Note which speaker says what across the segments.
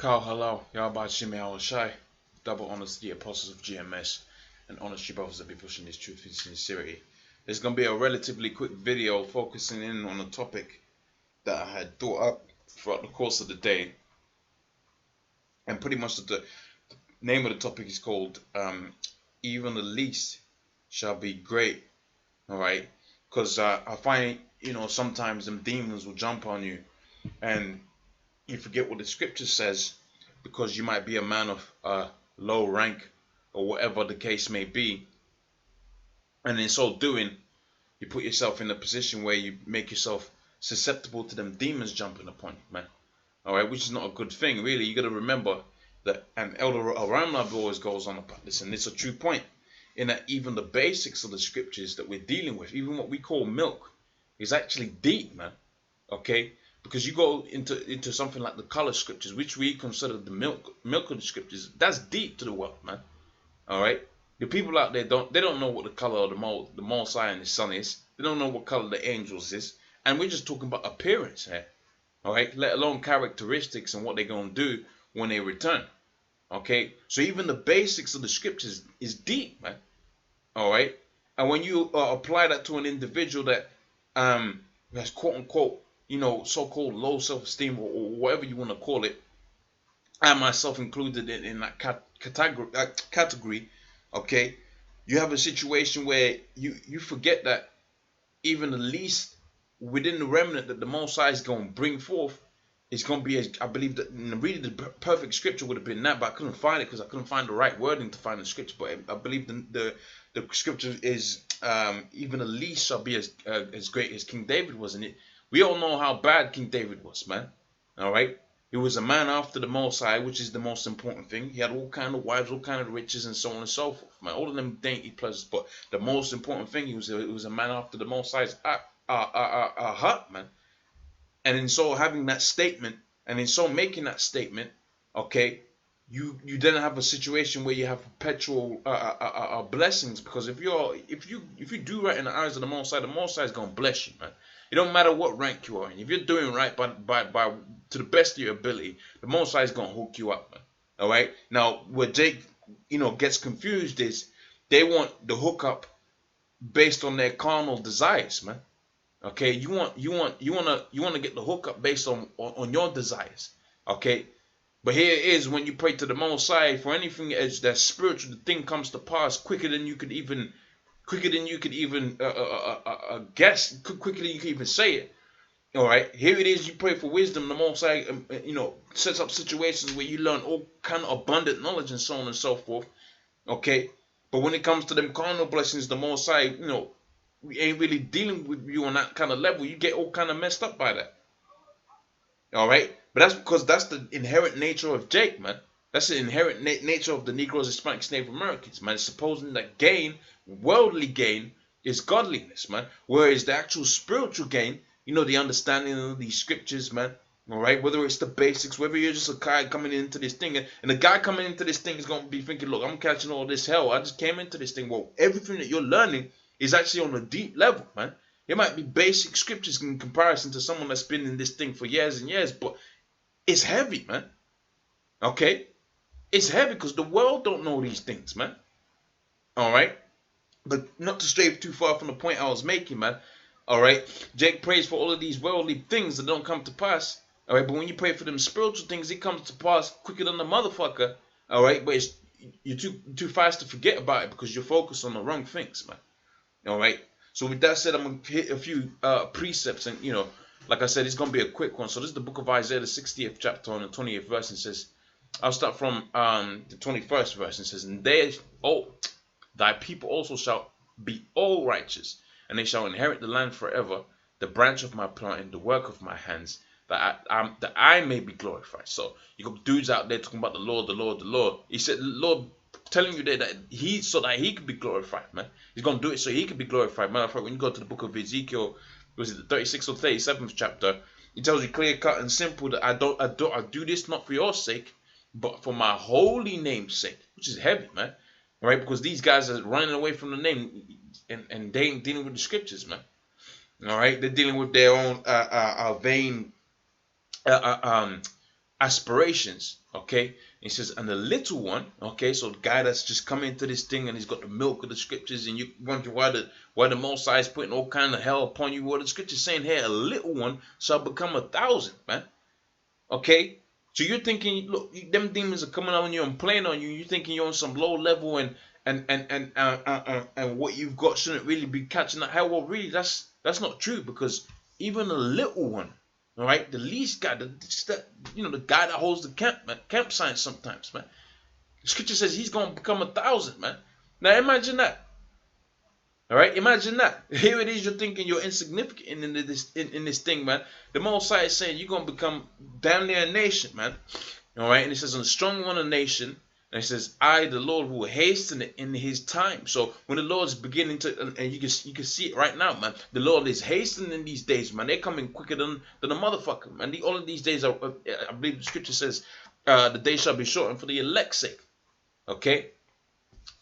Speaker 1: Kyle Halal, Yahba Shimi Al Shai, double honesty, apostles of GMS, and honesty brothers that be pushing this truth and sincerity. It's going to be a relatively quick video focusing in on a topic that I had thought up throughout the course of the day. And pretty much the name of the topic is called Even the Least Shall Be Great. Alright? Because I find, sometimes them demons will jump on you and you forget what the scripture says because you might be a man of low rank or whatever the case may be, and in so doing you put yourself in a position where you make yourself susceptible to them demons jumping upon you, man. All right, which is not a good thing, really. You got to remember that, and Elder Aramlab always goes on about this, and it's a true point, in that even the basics of the scriptures that we're dealing with, even what we call milk, is actually deep, man. Okay, because you go into something like the color scriptures, which we consider the milk of the scriptures. That's deep to the world, man. All right, the people out there don't know what the color of the Most High and the sun is. They don't know what color the angels is, and we're just talking about appearance here. All right, let alone characteristics and what they're gonna do when they return. Okay, so even the basics of the scriptures is deep, man. All right, and when you apply that to an individual that has quote unquote, so-called low self-esteem or whatever you want to call it, I myself included in that category, okay, you have a situation where you forget that even the least within the remnant that the Most High is going to bring forth is going to be, I believe that really the perfect scripture would have been that, but I couldn't find it because I couldn't find the right wording to find the scripture. But I believe the scripture is even the least shall be as great as King David was. And we all know how bad King David was, man. All right, he was a man after the Most High, which is the most important thing. He had all kind of wives, all kind of riches, and so on and so forth, man. All of them dainty pleasures, but the most important thing, he was a man after the Most High's heart, man. And in so having that statement, and in so making that statement, okay, you then have a situation where you have perpetual blessings, because if you do right in the eyes of the Most High is gonna bless you, man. It don't matter what rank you are in. If you're doing right by to the best of your ability, the Most High is gonna hook you up, man. All right. Now, where Jake, gets confused is they want the hookup based on their carnal desires, man. Okay, you want to get the hookup based on your desires. Okay, but here it is, when you pray to the Most High for anything that's spiritual, the thing comes to pass quicker than you could even guess, quicker than you could even say it. All right, here it is. You pray for wisdom. The Most High, sets up situations where you learn all kind of abundant knowledge and so on and so forth. Okay, but when it comes to them carnal blessings, the Most High, we ain't really dealing with you on that kind of level. You get all kind of messed up by that. All right, but that's because that's the inherent nature of Jake, man. That's the inherent nature of the Negroes, Hispanics, Native Americans, man. Supposing that worldly gain, is godliness, man. Whereas the actual spiritual gain, the understanding of these scriptures, man. All right, whether it's the basics, whether you're just a guy coming into this thing, and the guy coming into this thing is going to be thinking, look, I'm catching all this hell. I just came into this thing. Well, everything that you're learning is actually on a deep level, man. It might be basic scriptures in comparison to someone that's been in this thing for years and years, but it's heavy, man. Okay? It's heavy because the world don't know these things, man. All right? But not to stray too far from the point I was making, man. All right? Jake prays for all of these worldly things that don't come to pass. All right? But when you pray for them spiritual things, it comes to pass quicker than the motherfucker. All right? But you're too fast to forget about it because you're focused on the wrong things, man. All right. So with that said, I'm going to hit a few precepts, and like I said, it's going to be a quick one. So this is the book of Isaiah, the 60th chapter, on the 20th verse, and says, I'll start from the 21st verse, and says, and thy people also shall be all righteous, and they shall inherit the land forever, the branch of my planting, the work of my hands, that I may be glorified. So you got dudes out there talking about the Lord, the Lord, the Lord. He said, the Lord telling you that he could be glorified, man. He's gonna do it so he could be glorified. Matter of fact, when you go to the book of Ezekiel, was it the 36th or 37th chapter, it tells you clear cut and simple that I do this not for your sake, but for my holy name's sake, which is heavy, man. All right, because these guys are running away from the name, and they ain't dealing with the scriptures, man. All right, they're dealing with their own vain aspirations. Okay, he says, and the little one, okay, so the guy that's just come into this thing and he's got the milk of the scriptures, and you wonder why the Most High is putting all kind of hell upon you. What the scripture's saying here, a little one shall become 1,000, man. Okay, so you're thinking, look, them demons are coming on you and playing on you. You're thinking you're on some low level, and what you've got shouldn't really be catching that hell. Well, really, that's not true, because even a little one, all right, the least guy, the guy that holds the campsite sometimes, man. The scripture says he's gonna become 1,000, man. Now imagine that. All right, imagine that. Here it is, you're thinking you're insignificant in this thing, man. The Most High is saying you're gonna become damn near a nation, man. All right, and it says, on the strong one a nation. And it says, I, the Lord, will hasten it in his time. So when the Lord is beginning to, and you can see it right now, man. The Lord is hastening these days, man. They're coming quicker than a motherfucker, man. All of these days, I believe the scripture says, the day shall be shortened for the elect's sake. Okay?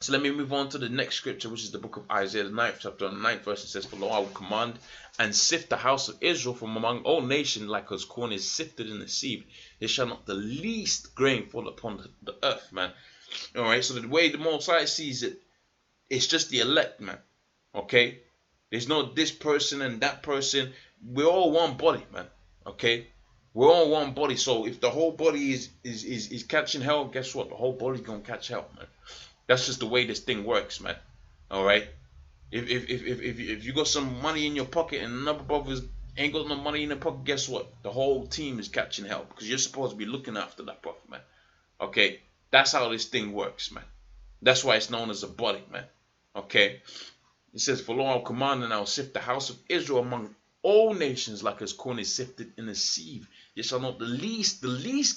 Speaker 1: So let me move on to the next scripture, which is the book of Isaiah, the 9th chapter, and the 9th verse. It says, for lo, I will command and sift the house of Israel from among all nations, like as corn is sifted in the sieve. There shall not the least grain fall upon the earth, man. All right, so the way the Most High sees it, it's just the elect, man. Okay, there's no this person and that person. We're all one body, man. Okay, we're all one body. So if the whole body is catching hell, guess what? The whole body's gonna catch hell, man. That's just the way this thing works, man. All right. If you got some money in your pocket and another brothers ain't got no money in their pocket, guess what? The whole team is catching hell, because you're supposed to be looking after that brother, man. Okay. That's how this thing works, man. That's why it's known as a body, man. Okay. It says, for lo, I'll command and I'll sift the house of Israel among all nations, like as corn is sifted in a sieve. You shall not the least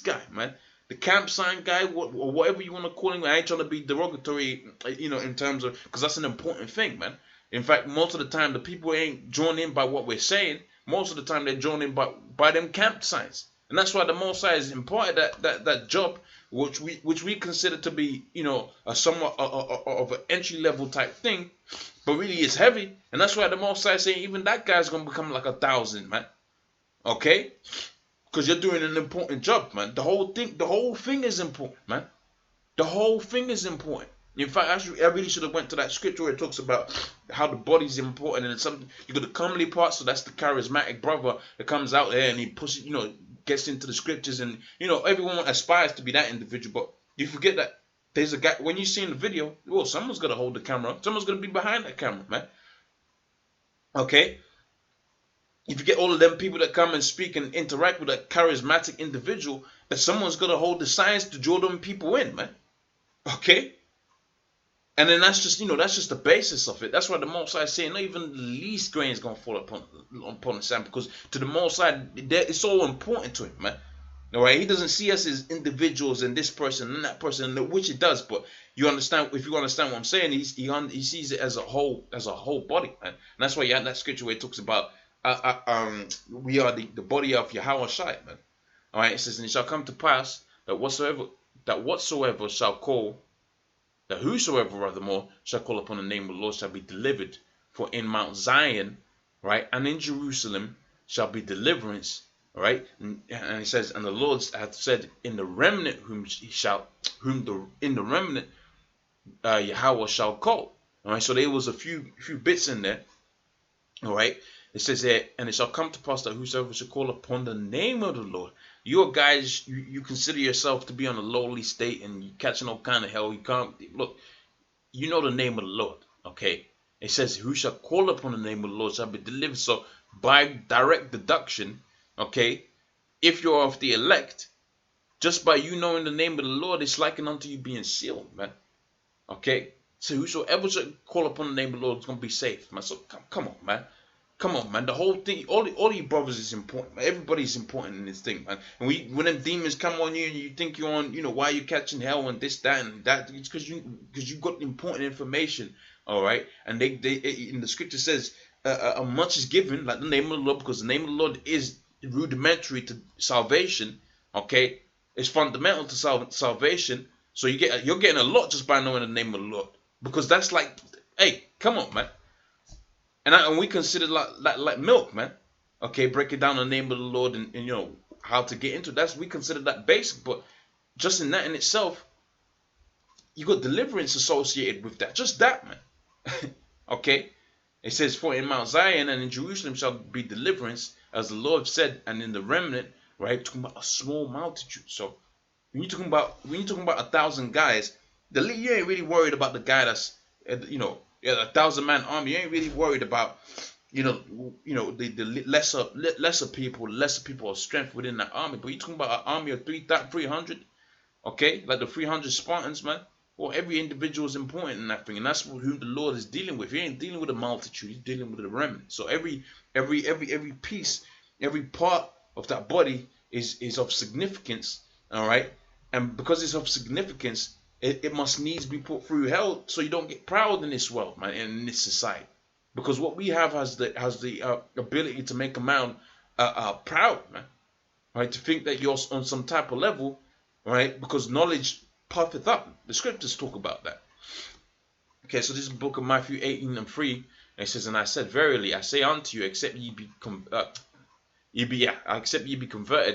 Speaker 1: guy, man. The campsite guy, or whatever you want to call him. I ain't trying to be derogatory, in terms of, because that's an important thing, man. In fact, most of the time, the people ain't drawn in by what we're saying. Most of the time, they're drawn in by them campsites. And that's why the Most High has imparted that job, which we consider to be, a somewhat of an entry level type thing, but really it's heavy. And that's why the Most High is saying even that guy's gonna become like 1,000, man. Okay, because you're doing an important job, man. The whole thing is important, man. The whole thing is important. In fact, I really should have went to that scripture where it talks about how the body's important, and it's something. You got the comely part, so that's the charismatic brother that comes out there and he pushes, gets into the scriptures, and everyone aspires to be that individual. But you forget that there's a guy. When you see in the video, well, someone's gonna hold the camera. Someone's gonna be behind that camera, man. Okay. You forget all of them people that come and speak and interact with a charismatic individual, that someone's gonna hold the signs to draw them people in, man. Okay. And then that's just the basis of it. That's why the Most High is saying not even the least grain is gonna fall upon the sand, because to the Most High, it's so important to him, man. All right, he doesn't see us as individuals and this person and that person, which he does. But you understand, if you understand what I'm saying, he sees it as a whole body, man. And that's why you have that scripture where it talks about we are the body of Yahweh Shai, man. All right, it says, and it shall come to pass that whosoever shall call upon the name of the Lord shall be delivered. For in Mount Zion, right, and in Jerusalem shall be deliverance, right. And it says, and the Lord hath said, in the remnant Yahweh shall call. All right, so there was a few bits in there. All right, it says there, and it shall come to pass that whosoever shall call upon the name of the Lord. You guys, you consider yourself to be on a lowly state and you catching all kind of hell. You can't look. You know the name of the Lord, okay? It says, "Who shall call upon the name of the Lord shall be delivered." So, by direct deduction, okay, if you're of the elect, just by you knowing the name of the Lord, it's likened unto you being sealed, man. Okay, so whosoever shall call upon the name of the Lord is gonna be saved, man. So come on, man. Come on, man. The whole thing, all you brothers is important, man. Everybody's important in this thing, man. And when them demons come on you and you think you're on, why you catching hell and this, that, and that, it's because you got important information, all right. And they in the scripture says, much is given, like the name of the Lord, because the name of the Lord is rudimentary to salvation, okay. It's fundamental to salvation. So you're getting a lot just by knowing the name of the Lord, because that's like, hey, come on, man. And we consider like milk, man. Okay, breaking down the name of the Lord, and how to get into it. We consider that basic, but just in that in itself, you got deliverance associated with that. Just that, man. Okay? It says, for in Mount Zion and in Jerusalem shall be deliverance, as the Lord said, and in the remnant, right? Talking about a small multitude. So when you're talking about 1,000 guys, you ain't really worried about the guy that's 1,000-man army. You ain't really worried about the lesser people of strength within that army. But you're talking about an army of 300, okay, like the 300 Spartans, man. Well, every individual is important in that thing, and that's who the Lord is dealing with. He ain't dealing with a multitude; he's dealing with a remnant. So every piece, every part of that body is of significance. All right, and because it's of significance, it must needs be put through hell, so you don't get proud in this world, man, and in this society. Because what we have has the ability to make a man proud, man. Right, to think that you're on some type of level, right? Because knowledge puffeth up. The scriptures talk about that. Okay, so this is the book of Matthew 18:3, and it says, "And I said, verily, I say unto you, except ye be converted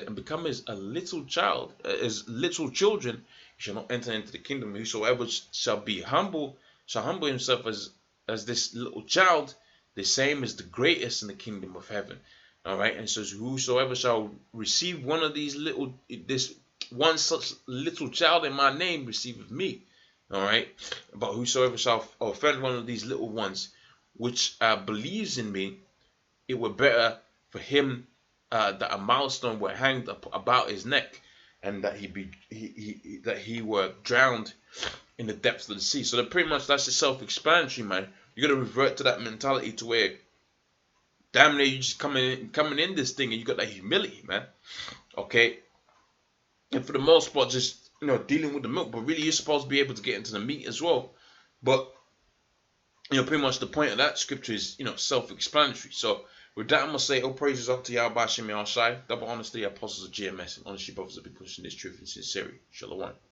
Speaker 1: and become as a little child, as little children, you shall not enter into the kingdom. Whosoever shall humble himself as this little child, the same is the greatest in the kingdom of heaven." All right, and so whosoever shall receive this one such little child in my name, receiveth me. All right, but whosoever shall offend one of these little ones, which believes in me, it were better for him that a millstone were hanged about his neck, and that he were drowned in the depths of the sea. So pretty much that's the self-explanatory, man. You got to revert to that mentality to where, damn near, you just coming in this thing, and you got that humility, man. Okay, and for the most part, just dealing with the milk, but really you're supposed to be able to get into the meat as well. But pretty much the point of that scripture is self-explanatory. So with that, I'm gonna say all praises up to Yahweh Bashim Yahshai, double honesty, apostles of GMS, and honestly brothers that be pushing this truth in sincerity. Shalom.